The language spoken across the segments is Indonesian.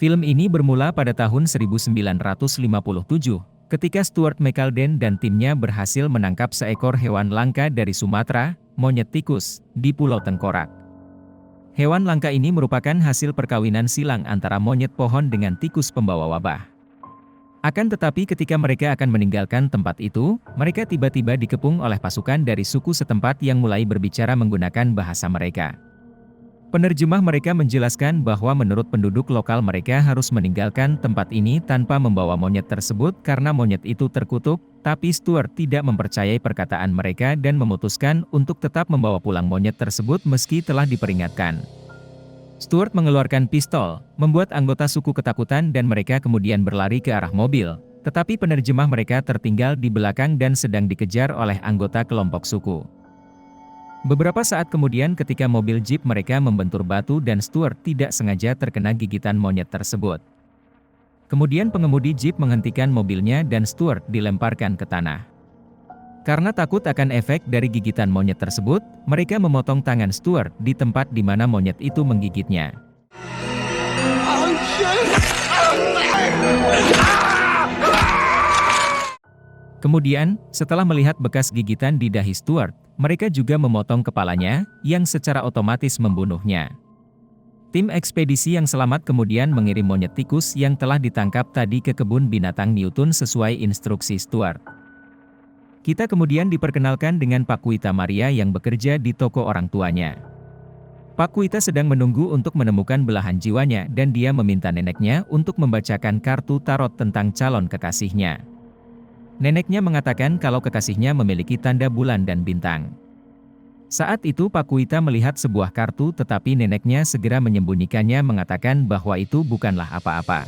Film ini bermula pada tahun 1957, ketika Stuart McAlden dan timnya berhasil menangkap seekor hewan langka dari Sumatera, monyet tikus, di Pulau Tengkorak. Hewan langka ini merupakan hasil perkawinan silang antara monyet pohon dengan tikus pembawa wabah. Akan tetapi ketika mereka akan meninggalkan tempat itu, mereka tiba-tiba dikepung oleh pasukan dari suku setempat yang mulai berbicara menggunakan bahasa mereka. Penerjemah mereka menjelaskan bahwa menurut penduduk lokal mereka harus meninggalkan tempat ini tanpa membawa monyet tersebut karena monyet itu terkutuk, tapi Stuart tidak mempercayai perkataan mereka dan memutuskan untuk tetap membawa pulang monyet tersebut meski telah diperingatkan. Stuart mengeluarkan pistol, membuat anggota suku ketakutan dan mereka kemudian berlari ke arah mobil, tetapi penerjemah mereka tertinggal di belakang dan sedang dikejar oleh anggota kelompok suku. Beberapa saat kemudian ketika mobil jeep mereka membentur batu dan Stuart tidak sengaja terkena gigitan monyet tersebut. Kemudian pengemudi jeep menghentikan mobilnya dan Stuart dilemparkan ke tanah. Karena takut akan efek dari gigitan monyet tersebut, mereka memotong tangan Stuart di tempat di mana monyet itu menggigitnya. Kemudian, setelah melihat bekas gigitan di dahi Stuart, mereka juga memotong kepalanya, yang secara otomatis membunuhnya. Tim ekspedisi yang selamat kemudian mengirim monyet tikus yang telah ditangkap tadi ke kebun binatang Newton sesuai instruksi Stuart. Kita kemudian diperkenalkan dengan Pak Kuita Maria yang bekerja di toko orang tuanya. Pak Kuita sedang menunggu untuk menemukan belahan jiwanya dan dia meminta neneknya untuk membacakan kartu tarot tentang calon kekasihnya. Neneknya mengatakan kalau kekasihnya memiliki tanda bulan dan bintang. Saat itu Pak Kuita melihat sebuah kartu tetapi neneknya segera menyembunyikannya mengatakan bahwa itu bukanlah apa-apa.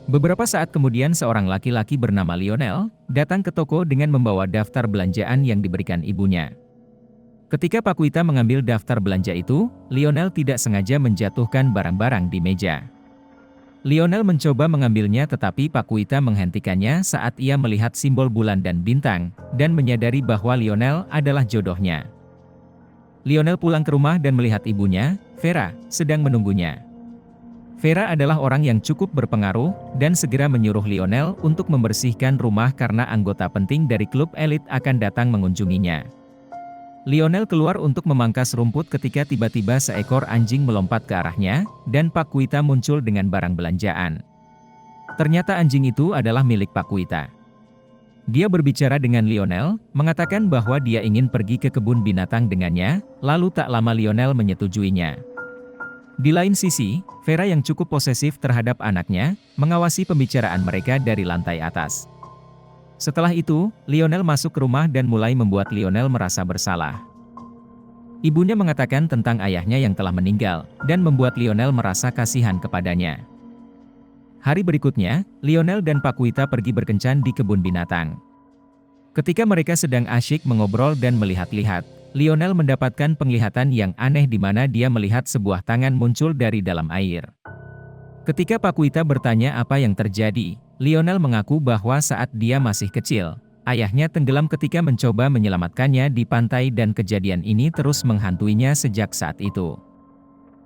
Beberapa saat kemudian seorang laki-laki bernama Lionel datang ke toko dengan membawa daftar belanjaan yang diberikan ibunya. Ketika Pak Kuita mengambil daftar belanja itu, Lionel tidak sengaja menjatuhkan barang-barang di meja. Lionel mencoba mengambilnya tetapi Pak Kuita menghentikannya saat ia melihat simbol bulan dan bintang, dan menyadari bahwa Lionel adalah jodohnya. Lionel pulang ke rumah dan melihat ibunya, Vera, sedang menunggunya. Vera adalah orang yang cukup berpengaruh, dan segera menyuruh Lionel untuk membersihkan rumah karena anggota penting dari klub elit akan datang mengunjunginya. Lionel keluar untuk memangkas rumput ketika tiba-tiba seekor anjing melompat ke arahnya, dan Pak Kuita muncul dengan barang belanjaan. Ternyata anjing itu adalah milik Pak Kuita. Dia berbicara dengan Lionel, mengatakan bahwa dia ingin pergi ke kebun binatang dengannya, lalu tak lama Lionel menyetujuinya. Di lain sisi, Vera yang cukup posesif terhadap anaknya, mengawasi pembicaraan mereka dari lantai atas. Setelah itu, Lionel masuk ke rumah dan mulai membuat Lionel merasa bersalah. Ibunya mengatakan tentang ayahnya yang telah meninggal, dan membuat Lionel merasa kasihan kepadanya. Hari berikutnya, Lionel dan Pak Kuita pergi berkencan di kebun binatang. Ketika mereka sedang asyik mengobrol dan melihat-lihat, Lionel mendapatkan penglihatan yang aneh di mana dia melihat sebuah tangan muncul dari dalam air. Ketika Pak Kuita bertanya apa yang terjadi, Lionel mengaku bahwa saat dia masih kecil, ayahnya tenggelam ketika mencoba menyelamatkannya di pantai dan kejadian ini terus menghantuinya sejak saat itu.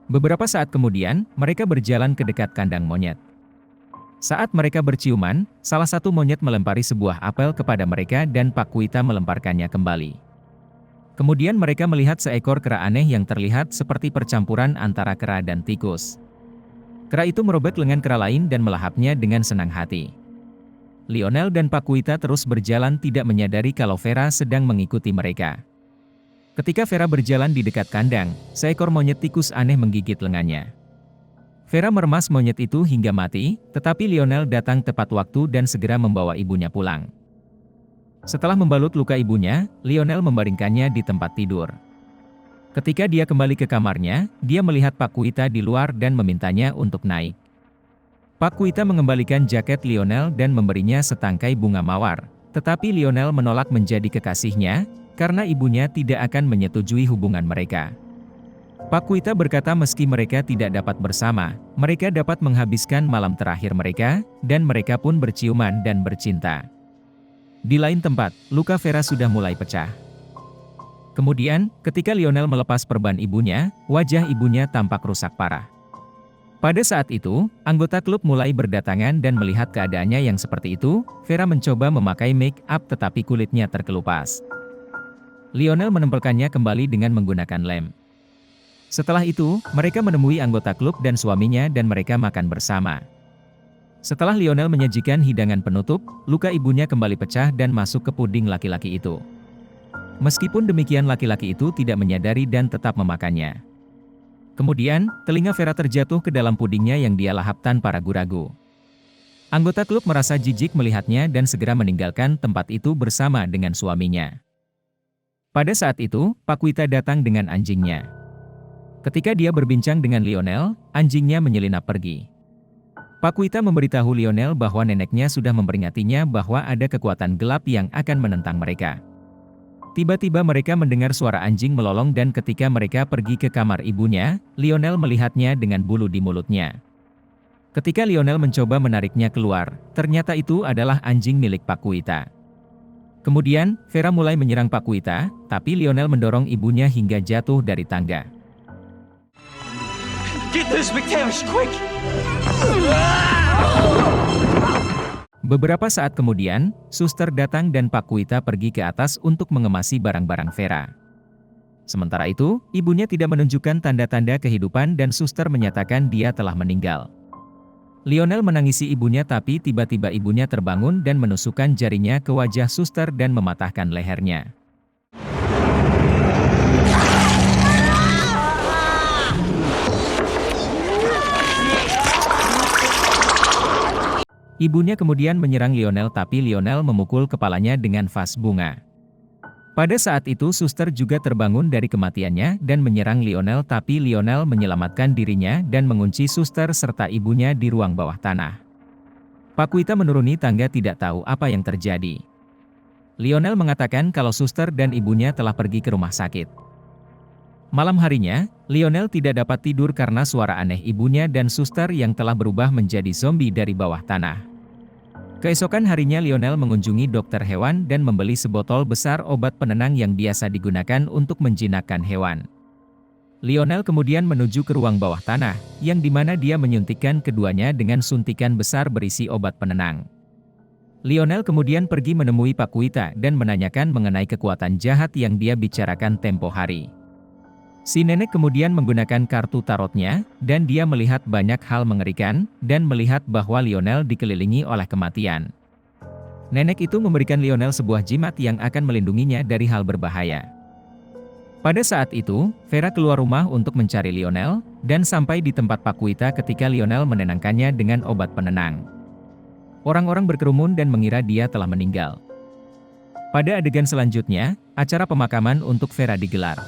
Beberapa saat kemudian, mereka berjalan ke dekat kandang monyet. Saat mereka berciuman, salah satu monyet melempari sebuah apel kepada mereka dan Pak Kuita melemparkannya kembali. Kemudian mereka melihat seekor kera aneh yang terlihat seperti percampuran antara kera dan tikus. Kera itu merobek lengan kera lain dan melahapnya dengan senang hati. Lionel dan Pak Kuita terus berjalan tidak menyadari kalau Vera sedang mengikuti mereka. Ketika Vera berjalan di dekat kandang, seekor monyet tikus aneh menggigit lengannya. Vera meremas monyet itu hingga mati, tetapi Lionel datang tepat waktu dan segera membawa ibunya pulang. Setelah membalut luka ibunya, Lionel membaringkannya di tempat tidur. Ketika dia kembali ke kamarnya, dia melihat Pak Kuita di luar dan memintanya untuk naik. Pak Kuita mengembalikan jaket Lionel dan memberinya setangkai bunga mawar, tetapi Lionel menolak menjadi kekasihnya, karena ibunya tidak akan menyetujui hubungan mereka. Pak Kuita berkata meski mereka tidak dapat bersama, mereka dapat menghabiskan malam terakhir mereka, dan mereka pun berciuman dan bercinta. Di lain tempat, luka Vera sudah mulai pecah. Kemudian, ketika Lionel melepas perban ibunya, wajah ibunya tampak rusak parah. Pada saat itu, anggota klub mulai berdatangan dan melihat keadaannya yang seperti itu, Vera mencoba memakai make up tetapi kulitnya terkelupas. Lionel menempelkannya kembali dengan menggunakan lem. Setelah itu, mereka menemui anggota klub dan suaminya dan mereka makan bersama. Setelah Lionel menyajikan hidangan penutup, luka ibunya kembali pecah dan masuk ke puding laki-laki itu. Meskipun demikian laki-laki itu tidak menyadari dan tetap memakannya. Kemudian, telinga Vera terjatuh ke dalam pudingnya yang dia lahap tanpa ragu-ragu. Anggota klub merasa jijik melihatnya dan segera meninggalkan tempat itu bersama dengan suaminya. Pada saat itu, Paquita datang dengan anjingnya. Ketika dia berbincang dengan Lionel, anjingnya menyelinap pergi. Paquita memberitahu Lionel bahwa neneknya sudah memperingatinya bahwa ada kekuatan gelap yang akan menentang mereka. Tiba-tiba mereka mendengar suara anjing melolong dan ketika mereka pergi ke kamar ibunya, Lionel melihatnya dengan bulu di mulutnya. Ketika Lionel mencoba menariknya keluar, ternyata itu adalah anjing milik Paquita. Kemudian, Vera mulai menyerang Paquita, tapi Lionel mendorong ibunya hingga jatuh dari tangga. Get this McTavish, quick! Beberapa saat kemudian, suster datang dan Paquita pergi ke atas untuk mengemasi barang-barang Vera. Sementara itu, ibunya tidak menunjukkan tanda-tanda kehidupan dan suster menyatakan dia telah meninggal. Lionel menangisi ibunya tapi tiba-tiba ibunya terbangun dan menusukkan jarinya ke wajah suster dan mematahkan lehernya. Ibunya kemudian menyerang Lionel tapi Lionel memukul kepalanya dengan vas bunga. Pada saat itu suster juga terbangun dari kematiannya dan menyerang Lionel tapi Lionel menyelamatkan dirinya dan mengunci suster serta ibunya di ruang bawah tanah. Paquita menuruni tangga tidak tahu apa yang terjadi. Lionel mengatakan kalau suster dan ibunya telah pergi ke rumah sakit. Malam harinya, Lionel tidak dapat tidur karena suara aneh ibunya dan suster yang telah berubah menjadi zombie dari bawah tanah. Keesokan harinya Lionel mengunjungi dokter hewan dan membeli sebotol besar obat penenang yang biasa digunakan untuk menjinakkan hewan. Lionel kemudian menuju ke ruang bawah tanah, yang dimana dia menyuntikkan keduanya dengan suntikan besar berisi obat penenang. Lionel kemudian pergi menemui Paquita dan menanyakan mengenai kekuatan jahat yang dia bicarakan tempo hari. Si nenek kemudian menggunakan kartu tarotnya, dan dia melihat banyak hal mengerikan, dan melihat bahwa Lionel dikelilingi oleh kematian. Nenek itu memberikan Lionel sebuah jimat yang akan melindunginya dari hal berbahaya. Pada saat itu, Vera keluar rumah untuk mencari Lionel, dan sampai di tempat Paquita ketika Lionel menenangkannya dengan obat penenang. Orang-orang berkerumun dan mengira dia telah meninggal. Pada adegan selanjutnya, acara pemakaman untuk Vera digelar.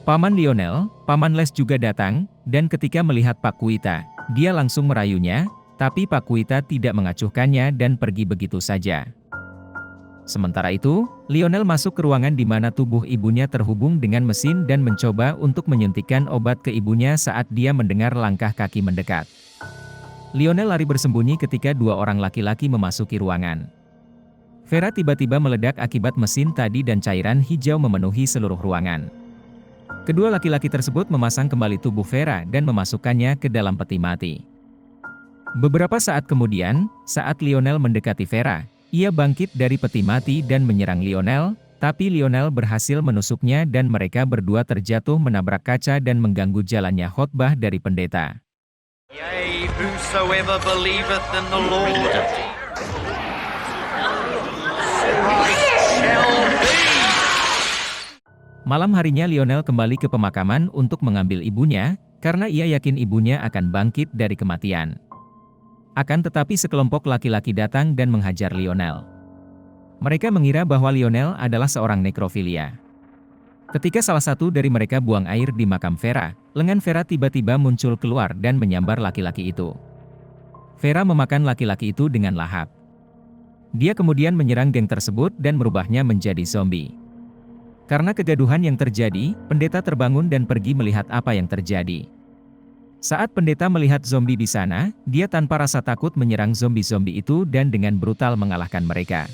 Paman Lionel, Paman Les juga datang, dan ketika melihat Paquita, dia langsung merayunya, tapi Paquita tidak mengacuhkannya dan pergi begitu saja. Sementara itu, Lionel masuk ke ruangan di mana tubuh ibunya terhubung dengan mesin dan mencoba untuk menyuntikkan obat ke ibunya saat dia mendengar langkah kaki mendekat. Lionel lari bersembunyi ketika dua orang laki-laki memasuki ruangan. Vera tiba-tiba meledak akibat mesin tadi dan cairan hijau memenuhi seluruh ruangan. Kedua laki-laki tersebut memasang kembali tubuh Vera dan memasukkannya ke dalam peti mati. Beberapa saat kemudian, saat Lionel mendekati Vera, ia bangkit dari peti mati dan menyerang Lionel, tapi Lionel berhasil menusuknya dan mereka berdua terjatuh menabrak kaca dan mengganggu jalannya khotbah dari pendeta. Yea, whosoever believeth in the Lord shall be. Malam harinya Lionel kembali ke pemakaman untuk mengambil ibunya, karena ia yakin ibunya akan bangkit dari kematian. Akan tetapi sekelompok laki-laki datang dan menghajar Lionel. Mereka mengira bahwa Lionel adalah seorang nekrofilia. Ketika salah satu dari mereka buang air di makam Vera, lengan Vera tiba-tiba muncul keluar dan menyambar laki-laki itu. Vera memakan laki-laki itu dengan lahap. Dia kemudian menyerang geng tersebut dan merubahnya menjadi zombie. Karena kegaduhan yang terjadi, pendeta terbangun dan pergi melihat apa yang terjadi. Saat pendeta melihat zombie di sana, dia tanpa rasa takut menyerang zombie-zombie itu dan dengan brutal mengalahkan mereka.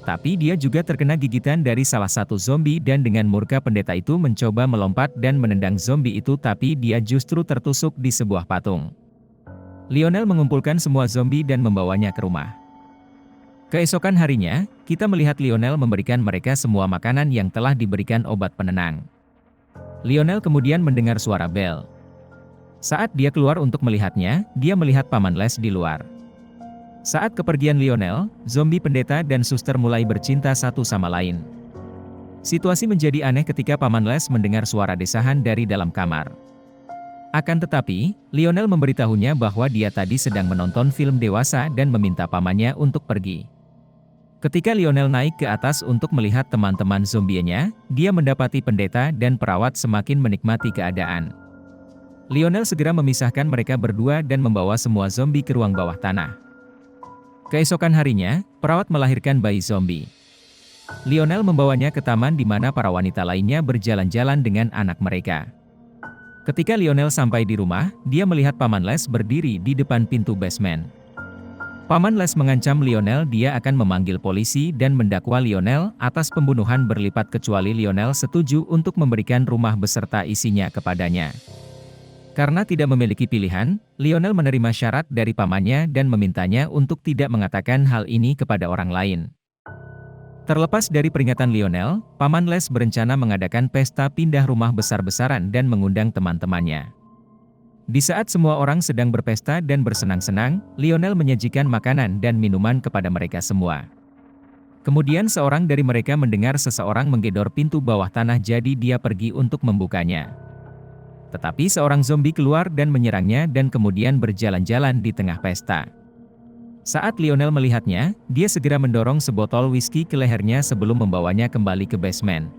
Tapi dia juga terkena gigitan dari salah satu zombie dan dengan murka pendeta itu mencoba melompat dan menendang zombie itu tapi dia justru tertusuk di sebuah patung. Lionel mengumpulkan semua zombie dan membawanya ke rumah. Keesokan harinya, kita melihat Lionel memberikan mereka semua makanan yang telah diberikan obat penenang. Lionel kemudian mendengar suara bel. Saat dia keluar untuk melihatnya, dia melihat Paman Les di luar. Saat kepergian Lionel, zombie pendeta dan suster mulai bercinta satu sama lain. Situasi menjadi aneh ketika Paman Les mendengar suara desahan dari dalam kamar. Akan tetapi, Lionel memberitahunya bahwa dia tadi sedang menonton film dewasa dan meminta pamannya untuk pergi. Ketika Lionel naik ke atas untuk melihat teman-teman zombienya, dia mendapati pendeta dan perawat semakin menikmati keadaan. Lionel segera memisahkan mereka berdua dan membawa semua zombie ke ruang bawah tanah. Keesokan harinya, perawat melahirkan bayi zombie. Lionel membawanya ke taman di mana para wanita lainnya berjalan-jalan dengan anak mereka. Ketika Lionel sampai di rumah, dia melihat Paman Les berdiri di depan pintu basement. Paman Les mengancam Lionel dia akan memanggil polisi dan mendakwa Lionel atas pembunuhan berlipat kecuali Lionel setuju untuk memberikan rumah beserta isinya kepadanya. Karena tidak memiliki pilihan, Lionel menerima syarat dari pamannya dan memintanya untuk tidak mengatakan hal ini kepada orang lain. Terlepas dari peringatan Lionel, Paman Les berencana mengadakan pesta pindah rumah besar-besaran dan mengundang teman-temannya. Di saat semua orang sedang berpesta dan bersenang-senang, Lionel menyajikan makanan dan minuman kepada mereka semua. Kemudian seorang dari mereka mendengar seseorang menggedor pintu bawah tanah jadi dia pergi untuk membukanya. Tetapi seorang zombie keluar dan menyerangnya dan kemudian berjalan-jalan di tengah pesta. Saat Lionel melihatnya, dia segera mendorong sebotol whisky ke lehernya sebelum membawanya kembali ke basement.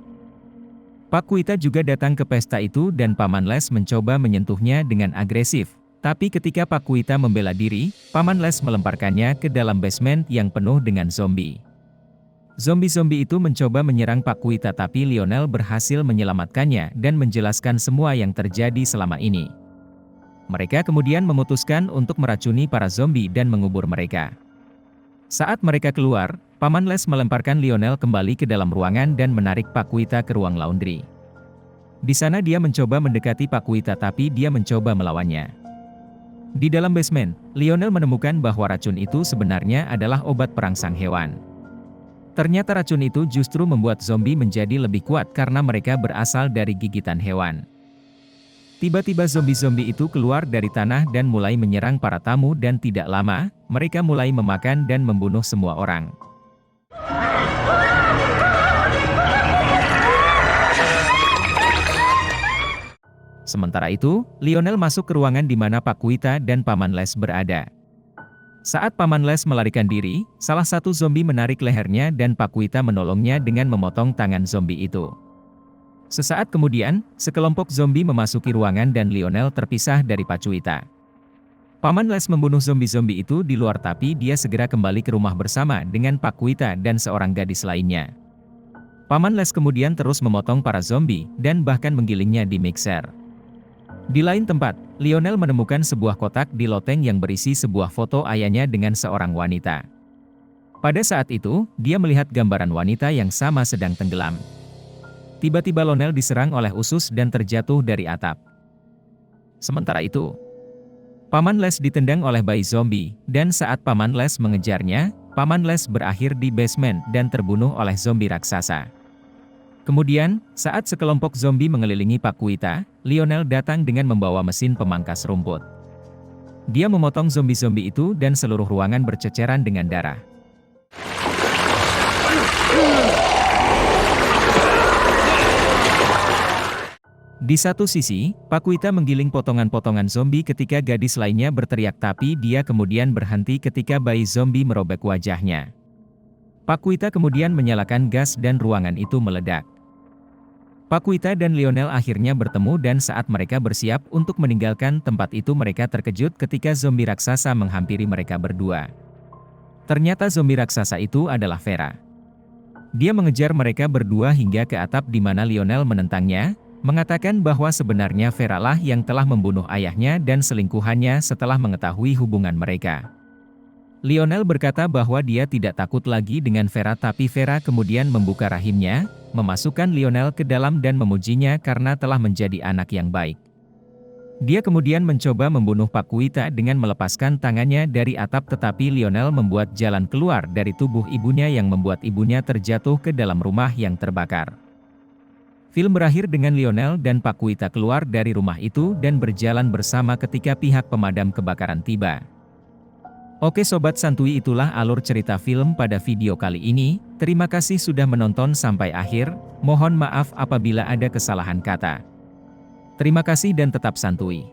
Pak Kuita juga datang ke pesta itu dan Paman Les mencoba menyentuhnya dengan agresif. Tapi ketika Pak Kuita membela diri, Paman Les melemparkannya ke dalam basement yang penuh dengan zombie. Zombie-zombie itu mencoba menyerang Pak Kuita tapi Lionel berhasil menyelamatkannya dan menjelaskan semua yang terjadi selama ini. Mereka kemudian memutuskan untuk meracuni para zombie dan mengubur mereka. Saat mereka keluar, Paman Les melemparkan Lionel kembali ke dalam ruangan dan menarik Pak Kuita ke ruang laundry. Di sana dia mencoba mendekati Pak Kuita tapi dia mencoba melawannya. Di dalam basement, Lionel menemukan bahwa racun itu sebenarnya adalah obat perangsang hewan. Ternyata racun itu justru membuat zombie menjadi lebih kuat karena mereka berasal dari gigitan hewan. Tiba-tiba zombie-zombie itu keluar dari tanah dan mulai menyerang para tamu dan tidak lama, mereka mulai memakan dan membunuh semua orang. Sementara itu, Lionel masuk ke ruangan di mana Pak Kuita dan Paman Les berada. Saat Paman Les melarikan diri, salah satu zombie menarik lehernya dan Pak Kuita menolongnya dengan memotong tangan zombie itu. Sesaat kemudian, sekelompok zombie memasuki ruangan dan Lionel terpisah dari Pak Kuita. Paman Les membunuh zombie-zombie itu di luar tapi dia segera kembali ke rumah bersama dengan Pak Kuita dan seorang gadis lainnya. Paman Les kemudian terus memotong para zombie dan bahkan menggilingnya di mixer. Di lain tempat, Lionel menemukan sebuah kotak di loteng yang berisi sebuah foto ayahnya dengan seorang wanita. Pada saat itu, dia melihat gambaran wanita yang sama sedang tenggelam. Tiba-tiba Lionel diserang oleh usus dan terjatuh dari atap. Sementara itu, Paman Les ditendang oleh bayi zombie, dan saat Paman Les mengejarnya, Paman Les berakhir di basement dan terbunuh oleh zombie raksasa. Kemudian, saat sekelompok zombie mengelilingi Pak Kuita, Lionel datang dengan membawa mesin pemangkas rumput. Dia memotong zombie-zombie itu dan seluruh ruangan berceceran dengan darah. Di satu sisi, Pak Kuita menggiling potongan-potongan zombie ketika gadis lainnya berteriak tapi dia kemudian berhenti ketika bayi zombie merobek wajahnya. Pak Kuita kemudian menyalakan gas dan ruangan itu meledak. Pak Kuita dan Lionel akhirnya bertemu dan saat mereka bersiap untuk meninggalkan tempat itu mereka terkejut ketika zombie raksasa menghampiri mereka berdua. Ternyata zombie raksasa itu adalah Vera. Dia mengejar mereka berdua hingga ke atap di mana Lionel menentangnya, mengatakan bahwa sebenarnya Vera lah yang telah membunuh ayahnya dan selingkuhannya setelah mengetahui hubungan mereka. Lionel berkata bahwa dia tidak takut lagi dengan Vera, tapi Vera kemudian membuka rahimnya, memasukkan Lionel ke dalam dan memujinya karena telah menjadi anak yang baik. Dia kemudian mencoba membunuh Paquita dengan melepaskan tangannya dari atap, tetapi Lionel membuat jalan keluar dari tubuh ibunya yang membuat ibunya terjatuh ke dalam rumah yang terbakar. Film berakhir dengan Lionel dan Paquita keluar dari rumah itu dan berjalan bersama ketika pihak pemadam kebakaran tiba. Oke Sobat Santuy, itulah alur cerita film pada video kali ini. Terima kasih sudah menonton sampai akhir, mohon maaf apabila ada kesalahan kata. Terima kasih dan tetap santuy.